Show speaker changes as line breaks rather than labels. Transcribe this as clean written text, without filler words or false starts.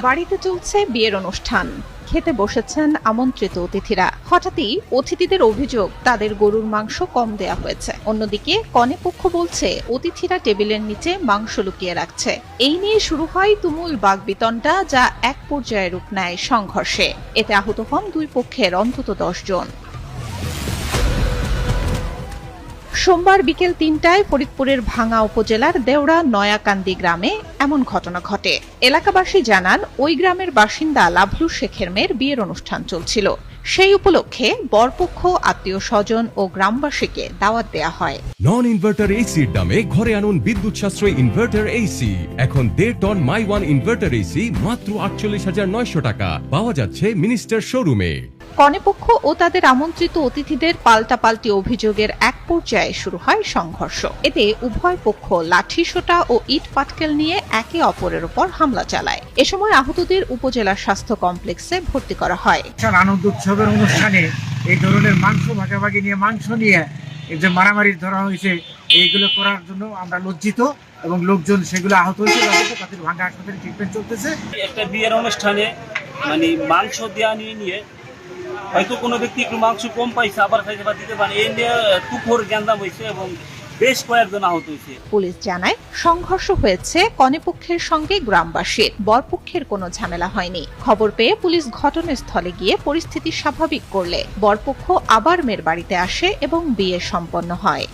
বাড়িতে চলছে বিয়ের অনুষ্ঠান, খেতে বসেছেন আমন্ত্রিত অতিথিরা। হঠাৎই অতিথিদের অভিযোগ তাদের গরুর মাংস কম দেয়া হয়েছে। অন্যদিকে কনেপক্ষ বলছে অতিথিরা টেবিলের নিচে মাংস লুকিয়ে রাখছে। এই নিয়ে শুরু হয় তুমুল বাকবিতণ্ডা, যা এক পর্যায়ে রূপ নেয় সংঘর্ষে। এতে আহত হন দুই পক্ষের অন্তত 10 জন। সোমবার বিকেল ৩টায় ফরিদপুরের ভাঙ্গা উপজেলার দেওড়া নয়াকান্দি গ্রামে এমন ঘটনা ঘটে। এলাকাবাসী জানান, ওই গ্রামের বাসিন্দা লাভলু শেখের মেয়ের বিয়ের অনুষ্ঠান চলছিল। সেই উপলক্ষে বরপক্ষ, আত্মীয় স্বজন ও গ্রামবাসীকে দাওয়াত দেয়া হয়।
নন ইনভার্টার এসির দামে ঘরে আনুন বিদ্যুৎ সাশ্রয়ী ইনভার্টার এসি। এখন 1.5 ton my one inverter AC মাত্র 48,900 টাকা পাওয়া যাচ্ছে মিনিস্টার শোরুমে।
কনেপক্ষ ও তাদের আমন্ত্রিত অতিথিদের পাল্টাপাল্টি অভিযোগের এক পর্যায়ে শুরু হয় সংঘর্ষ। এতে উভয় পক্ষ লাঠিসোঁটা ও ইট পাটকেল নিয়ে একে অপরের উপর হামলা চালায়। এ সময় আহতদের উপজেলা স্বাস্থ্য কমপ্লেক্সে ভর্তি করা হয়।
আনন্দ উৎসবের অনুষ্ঠানে এই ধরনের মাংস ভাগাভাগি নিয়ে, মাংস নিয়ে এই যে মারামারি ধরা হয়েছে, এইগুলো করার জন্য আমরা লজ্জিত এবং লোকজন সেগুলো আহত হয়েছে, তাদের ভাঙ্গা হাসপাতালে ট্রিটমেন্ট চলতেছে।
একটা বিয়ের অনুষ্ঠানে মাংস দেওয়া নিয়ে হয়তো কোনো ব্যক্তি একটু মাংস কম পাইছে, আবার খাইতে বা দিতে পারে, এই নিয়ে তুখোর গ্যান্দাম হয়েছে এবং বেশ কয়েকজন আহত হয়েছে।
পুলিশ জানায়, সংঘর্ষ হয়েছে কনেপক্ষের সঙ্গে গ্রামবাসীর। বরপক্ষের কোনো ঝামেলা হয়নি। খবর পেয়ে পুলিশ ঘটনাস্থলে গিয়ে পরিস্থিতি স্বাভাবিক করলে বরপক্ষ আবার মেয়ের বাড়িতে আসে এবং বিয়ে সম্পন্ন হয়।